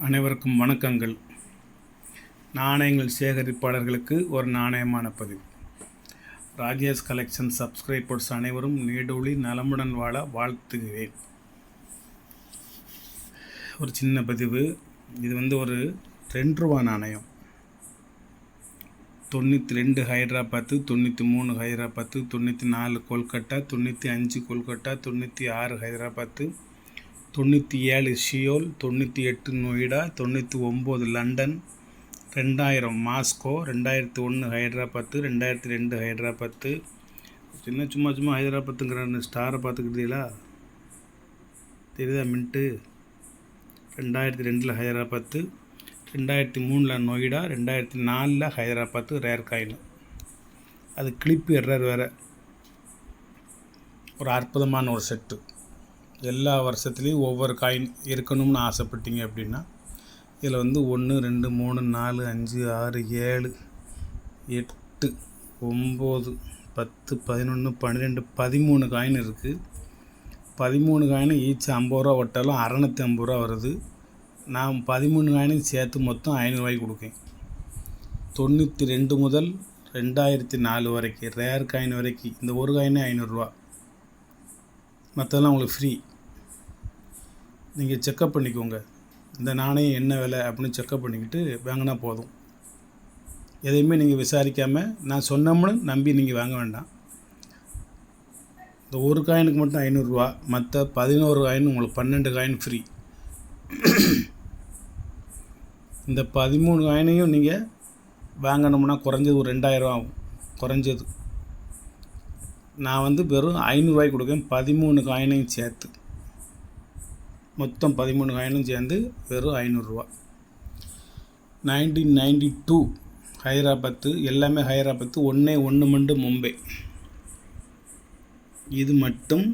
அனைவருக்கும் வணக்கங்கள். நாணயங்கள் சேகரிப்பாளர்களுக்கு ஒரு நாணயமான பதிவு. ராஜேஷ் கலெக்ஷன் சப்ஸ்கிரைபர்ஸ் அனைவரும் நீடூழி நலமுடன் வாழ வாழ்த்துகிறேன். ஒரு சின்ன பதிவு. இது ஒரு ₹2 நாணயம். 92 Hyderabad, 93 Hyderabad, 94 Kolkata, 95 Kolkata, 96 Hyderabad, 97 Seoul, 98 Noida, 99 London, 2000 Moscow, 2001 Hyderabad, 2002 Hyderabad. சும்மா ஹைதராபாத்துங்கிற ஸ்டாரை பார்த்துக்கிட்டீங்களா? தெரியுதா? Mint 2002 Hyderabad, 2003 Noida, 2004 Hyderabad. Rare coin. அது கிளிப்பு எரர் வேறு. ஒரு அற்புதமான ஒரு செட்டு. எல்லா வருஷத்துலேயும் ஒவ்வொரு காயின் இருக்கணும்னு ஆசைப்பட்டீங்க அப்படின்னா இதில் 1, 2, 3, 4, 5, 6, 7, 8, 9, 10, 11, 12, 13 காயின் இருக்குது. 13 காயின் ஈச் ₹50 ஒட்டாலும் ₹650 வருது. நான் 13 காயினையும் சேர்த்து மொத்தம் ₹500 கொடுக்கேன். 92 முதல் 2004 வரைக்கும் ரேர் காயின் வரைக்கும் இந்த ஒரு காயினே ₹500. மற்றதெல்லாம் உங்களுக்கு ஃப்ரீ. நீங்கள் செக்கப் பண்ணிக்கோங்க. இந்த நாணயம் என்ன விலை அப்படின்னு செக்கப் பண்ணிக்கிட்டு வாங்கினா போதும். எதையுமே நீங்கள் விசாரிக்காமல் நான் சொன்னோம்னு நம்பி நீங்கள் வாங்க வேண்டாம். இந்த ஒரு காயினுக்கு மட்டும் ₹500. மற்ற 11 காயின் உங்களுக்கு 12 காயின் ஃப்ரீ. இந்த 13 காயினையும் நீங்கள் வாங்கணும்னா குறைஞ்சது ஒரு ₹2000 ஆகும். குறைஞ்சது. நான் வெறும் ₹500 கொடுக்கேன். 13 காயினையும் சேர்த்து மொத்தம் 13 காயினும் சேர்ந்து வெறும் ₹500. 1992 ஹைதராபாத்து. எல்லாமே ஹைதராபாத்து. 1 மின்ட்டு மும்பை. இது மட்டும்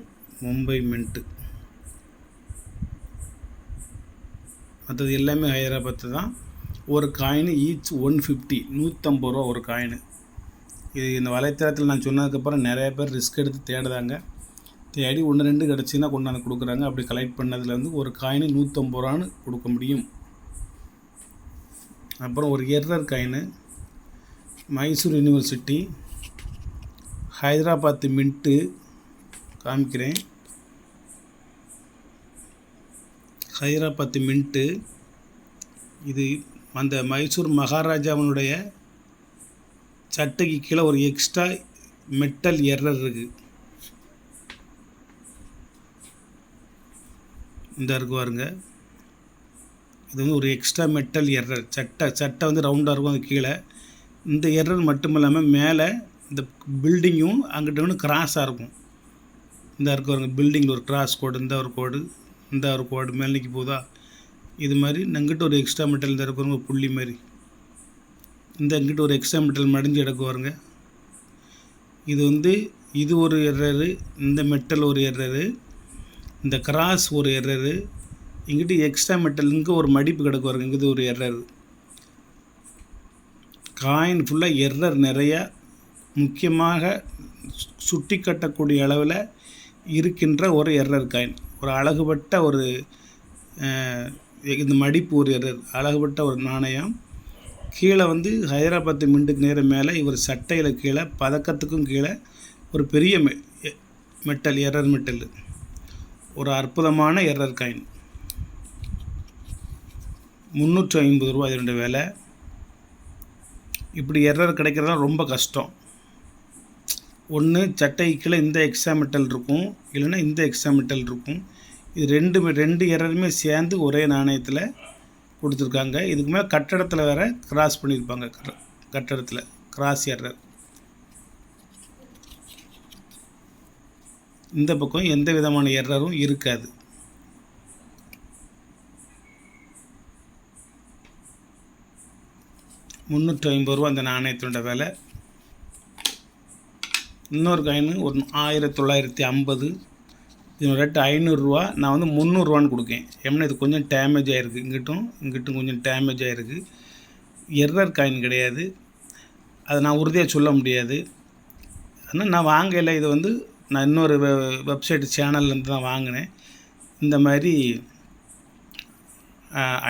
மும்பை மின்ட்டு. மற்றது எல்லாமே ஹைதராபாத்து தான். ஒரு காயின் ஈச் ₹150 ஒரு காயின். இது இந்த வலைத்தளத்தில் நான் சொன்னதுக்கப்புறம் நிறைய பேர் ரிஸ்க் எடுத்து தேடுதாங்க. தேடி 1, 2 கிடச்சின்னா கொண்டாந்து கொடுக்குறாங்க. அப்படி கலெக்ட் பண்ணதில் ஒரு காயின் ₹150 கொடுக்க முடியும். அப்புறம் ஒரு error coin. Mysore university Hyderabad mint காமிக்கிறேன். ஹைதராபாத்து மின்ட்டு. இது அந்த மைசூர் மகாராஜாவினுடைய சட்டைக்கு கீழே ஒரு எக்ஸ்ட்ரா மெட்டல் எரர் இருக்குது. இந்த இருக்கு பாருங்க. இது ஒரு எக்ஸ்ட்ரா மெட்டல் எரர். சட்டை ரவுண்டாக இருக்கும். அது கீழே இந்த எரர் மட்டும் இல்லாமல் மேலே இந்த பில்டிங்கும் அங்கிட்ட கிராஸாக இருக்கும். இந்த இருக்கு பாருங்க. பில்டிங்கில் ஒரு கிராஸ் கோடு, இந்த ஒரு கோடு, இந்த ஒரு கோடு மேலேக்கு போதா. இது மாதிரி இங்கிட்ட ஒரு எக்ஸ்ட்ரா மெட்டல் இந்த இருக்கு ஒரு புள்ளி மாதிரி. இந்த இங்கிட்ட ஒரு எக்ஸ்ட்ரா மெட்டல் மடிஞ்சு எடுக்க வருங்க. இது இது ஒரு எரரு. இந்த மெட்டல் ஒரு எரரு. இந்த கிராஸ் ஒரு எரரு. இங்கிட்ட எக்ஸ்ட்ரா மெட்டல் இங்கே ஒரு மடிப்பு கிடக்கு வருங்க. இங்கே ஒரு எரரு. காயின் ஃபுல்லாக எரர் நிறையா. முக்கியமாக சுட்டி கட்டக்கூடிய அளவில் இருக்கின்ற ஒரு எரர் காயின். ஒரு அழகுபட்ட ஒரு இந்த மடிப்பு ஒரு எரர். அழகுபட்ட ஒரு நாணயம். கீழே ஹைதராபாத்து மின்ட்டுக்கு நேர மேலே இவர் சட்டையில் கீழே பதக்கத்துக்கும் கீழே ஒரு பெரிய மெட்டல் எரர் மெட்டல். ஒரு அற்புதமான எரர் காயின். ₹350 இதனுடைய விலை. இப்படி எரர் கிடைக்கிறதுலாம் ரொம்ப கஷ்டம். ஒன்று சட்டை கீழே இந்த எக்ஸ்ட்ரா மெட்டல் இருக்கும், இல்லைன்னா இந்த எக்ஸ்ட்ரா மெட்டல் இருக்கும். இது ரெண்டு எரருமே சேர்ந்து ஒரே நாணயத்தில் கொடுத்துருக்காங்க. இதுக்கு மேலே கட்டடத்தில் வேறு கிராஸ் பண்ணியிருப்பாங்க. கட்டடத்தில் கிராஸ் எரர். இந்த பக்கம் எந்த விதமான எரரும் இருக்காது. ₹350 அந்த நாணயத்தினோட விலை. இன்னொரு காயின் ஒரு 1950. இதோட ரேட்டு ₹500. நான் ₹300 கொடுக்கேன். ஏன்னா இது கொஞ்சம் டேமேஜ் ஆகிருக்கு. இங்கிட்டும் கொஞ்சம் டேமேஜ் ஆகிருக்கு. எரர் காயின் கிடையாது. அதை நான் உறுதியாக சொல்ல முடியாது. ஆனால் நான் வாங்கலை. இது நான் இன்னொரு வெப்சைட் சேனல்லேருந்து தான் வாங்கினேன். இந்த மாதிரி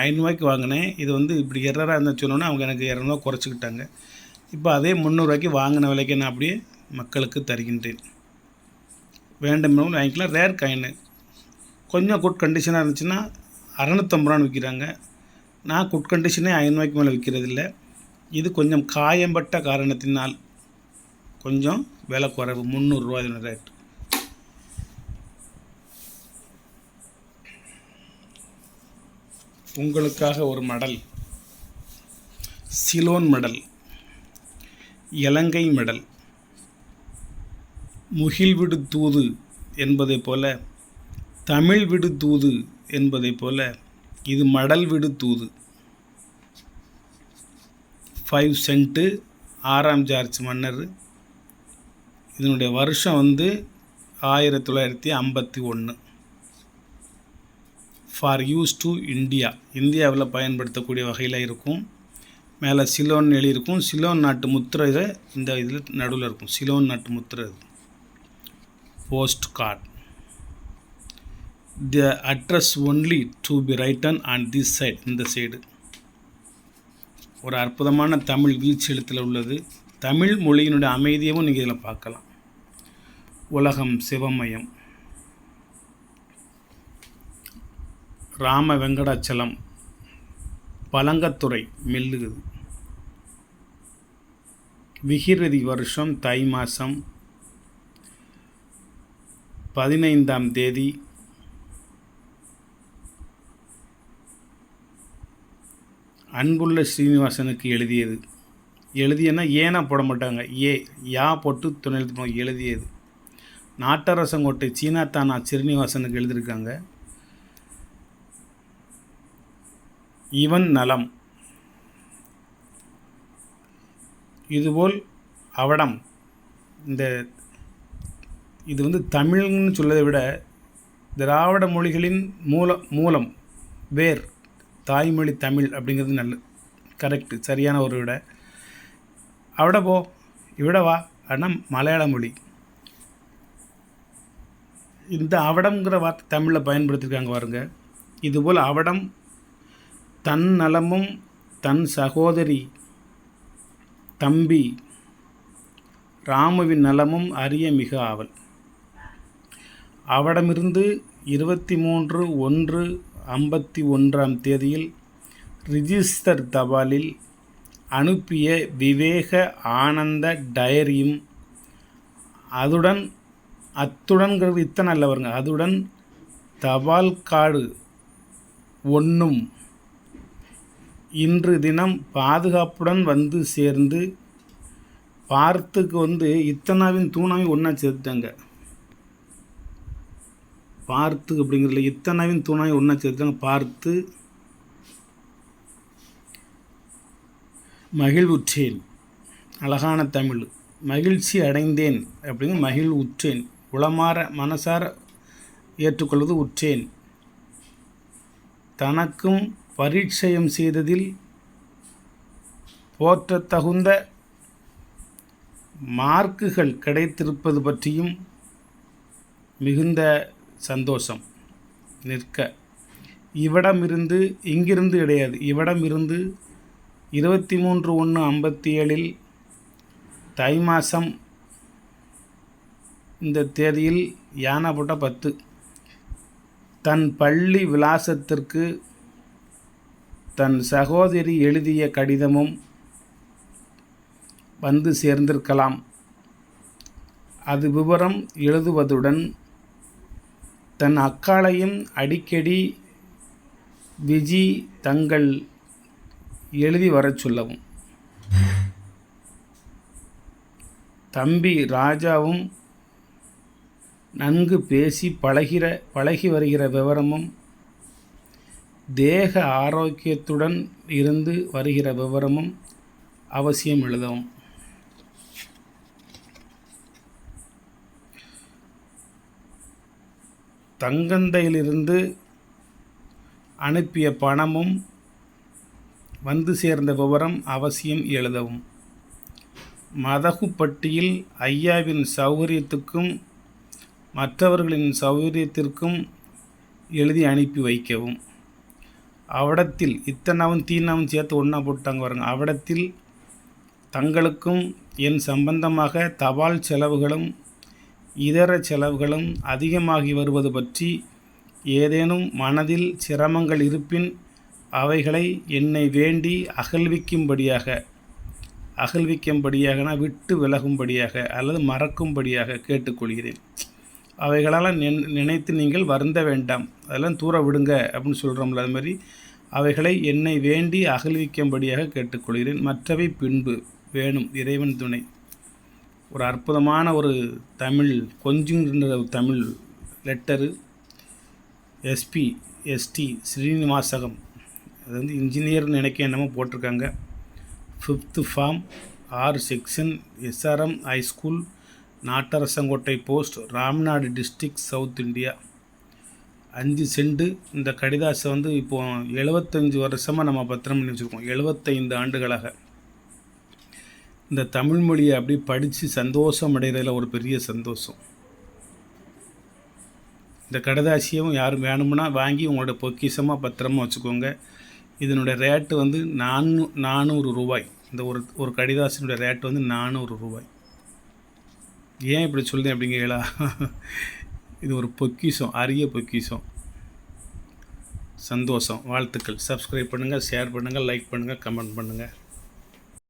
500 வாங்கினேன். இது வந்து இப்படி எரராக இருந்தால் சொன்னோன்னே அவங்க எனக்கு 200 குறைச்சிக்கிட்டாங்க. இப்போ அதே 300 வாங்கின விலைக்கு நான் அப்படியே மக்களுக்கு தருகின்றேன். வேண்டுமெனவும் வாங்கிக்கலாம். ரேர் காயின் கொஞ்சம் குட் கண்டிஷனாக இருந்துச்சுன்னா 650 விற்கிறாங்க. நான் குட் கண்டிஷனே 500 மேலே விற்கிறதில்ல. இது கொஞ்சம் காயம்பட்ட காரணத்தினால் கொஞ்சம் விலை குறைவு. 300 இதோட ரேட். உங்களுக்காக ஒரு மெடல், சிலோன் மெடல், இலங்கை மெடல். முகில் விடு தூது என்பதை போல, தமிழ் விடு தூது என்பதை போல இது மடல் விடு தூது. 5 சென்ட்டு, 6ஆம் ஜார்ஜ் மன்னர். இதனுடைய வருஷம் வந்து 1951. ஃபார் யூஸ் டு இந்தியா, இந்தியாவில் பயன்படுத்தக்கூடிய வகையில் இருக்கும். மேலே சிலோன் எழுதியிருக்கும். சிலோன் நாட்டு முத்திரை இந்த இதில் நடுவில் இருக்கும். சிலோன் நாட்டு முத்திரை. Post card. The address only to be written on this side, இந்த சைடு. ஒரு அற்புதமான தமிழ் வீச்சு எழுத்தில் உள்ளது. தமிழ் மொழியினுடைய அமைதியவும் நீங்கள் இதில் பார்க்கலாம். உலகம் சிவமயம். ராம வெங்கடாச்சலம், பழங்கத்துறை மெல்லுகுது. விகிருதி வருஷம் தை மாதம் 15ஆம் தேதி. அன்புள்ள ஸ்ரீனிவாசனுக்கு எழுதியது. எழுதியன்னா ஏனா போட மாட்டாங்க, யா போட்டு துணை எழுதி எழுதியது. நாட்டரசங்கோட்டை சீனாத்தானா ஸ்ரீனிவாசனுக்கு எழுதியிருக்காங்க. இவன் நலம். இதுபோல் அவடம். இது வந்து தமிழ்னு சொல்லதை விட திராவிட மொழிகளின் மூலம் வேர் தாய்மொழி தமிழ் அப்படிங்கிறது நல்ல கரெக்டு, சரியான ஒரு விட. அவட இவிடவா ஆனால் மலையாள மொழி. இந்த அவடம்ங்கிற வார்த்தை தமிழில் பயன்படுத்தியிருக்காங்க பாருங்க. இதுபோல் அவடம் தன் நலமும் தன் சகோதரி தம்பி ராமுவின் நலமும் அறிய மிக ஆவல். அவடமிருந்து 23/1/51ஆம் தேதியில் ரிஜிஸ்டர் தபாலில் அனுப்பிய விவேக ஆனந்த டயரியும் அத்துடன்கிறது இத்தனை அல்ல வருங்க, அதுடன் தபால் கார்டு ஒன்றும் இன்று தினம் பாதுகாப்புடன் வந்து சேர்ந்து பார்த்துக்கு வந்து இத்தனாவின் தூணாவையும் ஒன்றா சேர்த்துட்டாங்க. பார்த்து அப்படிங்கிறதுல இத்தனாவின் தூணாவையும் ஒன்றா சேர்த்துட்டாங்க. பார்த்து மகிழ்வுற்றேன். அழகான தமிழ். மகிழ்ச்சி அடைந்தேன் அப்படிங்கிற மகிழ்வுற்றேன். உளமாற மனசார ஏற்றுக்கொள்வது உற்றேன். தனக்கும் பரீட்சயம் செய்ததில் போற்றத்தகுந்த மார்க்குகள் கிடைத்திருப்பது பற்றியும் மிகுந்த சந்தோஷம். நிற்க இவ்விடமிருந்து இங்கிருந்து கிடையாது, இவ்விடமிருந்து 23/1/57 தை மாதம் இந்த தேதியில் யானை போட்ட 10 தன் பள்ளி விலாசத்திற்கு தன் சகோதரி எழுதிய கடிதமும் வந்து சேர்ந்திருக்கலாம். அது விவரம் எழுதுவதுடன் தன் அக்காளையும் அடிக்கடி விஜி தங்கள் எழுதி வரச் சொல்லவும். தம்பி ராஜாவும் நன்கு பேசி பழகி வருகிற விவரமும் தேக ஆரோக்கியத்துடன் இருந்து வருகிற விவரமும் அவசியம் எழுதவும். தங்கந்தையிலிருந்து அனுப்பிய பணமும் வந்து சேர்ந்த விவரம் அவசியம் எழுதவும். மதகுப்பட்டியில் ஐயாவின் சௌகரியத்துக்கும் மற்றவர்களின் சௌகரியத்திற்கும் எழுதி அனுப்பி வைக்கவும். அவ்விடத்தில் இத்தனாவும் தீனாவும் சேர்த்து ஒன்றா போட்டாங்க பாருங்க. அவ்விடத்தில் தங்களுக்கும் என் சம்பந்தமாக தபால் செலவுகளும் இதர செலவுகளும் அதிகமாகி வருவது பற்றி ஏதேனும் மனதில் சிரமங்கள் இருப்பின் அவைகளை என்னை வேண்டி அகல்விக்கும்படியாகனா விட்டு விலகும்படியாக அல்லது மறக்கும்படியாக கேட்டுக்கொள்கிறேன். அவைகளெல்லாம் நினைத்து நீங்கள் வருந்த வேண்டாம், அதெல்லாம் தூர விடுங்க அப்படின்னு சொல்கிறோம்ல. அது மாதிரி அவைகளை என்னை வேண்டி அகல்விக்கும்படியாக கேட்டுக்கொள்கிறேன். மற்றவை பின்பு வேணும் இறைவன் துணை. ஒரு அற்புதமான ஒரு தமிழ் கொஞ்சுங்கிற தமிழ் லெட்டரு. எஸ்டி ஸ்ரீனிவாசகம், அது வந்து இன்ஜினியர்னு நினைக்க என்னமோ போட்டிருக்காங்க. 5th form 6 section SRM high school, Nattarasankottai post, Ramnad district, south India. 5 cent. இந்த கடிதாசை வந்து இப்போது 75 வருஷமாக நம்ம பத்திரம் பண்ணி வச்சுருக்கோம். 75 ஆண்டுகளாக இந்த தமிழ் மொழியை அப்படி படித்து சந்தோஷம் அடைகிறதுல ஒரு பெரிய சந்தோஷம். இந்த கடிதாசியும் யாரும் வேணும்னா வாங்கி உங்களோட பொக்கிஷமாக பத்திரமா வச்சுக்கோங்க. இதனுடைய ரேட்டு வந்து 400 ரூபாய். இந்த ஒரு கடிதாசினுடைய ரேட்டு வந்து 400 ரூபாய். ஏன் இப்படி சொல்லுதேன் அப்படிங்களா? இது ஒரு பொக்கிஷம், அரிய பொக்கிஷம். சந்தோஷம். வாழ்த்துக்கள். சப்ஸ்கிரைப் பண்ணுங்கள், ஷேர் பண்ணுங்கள், லைக் பண்ணுங்கள், கமெண்ட் பண்ணுங்கள்.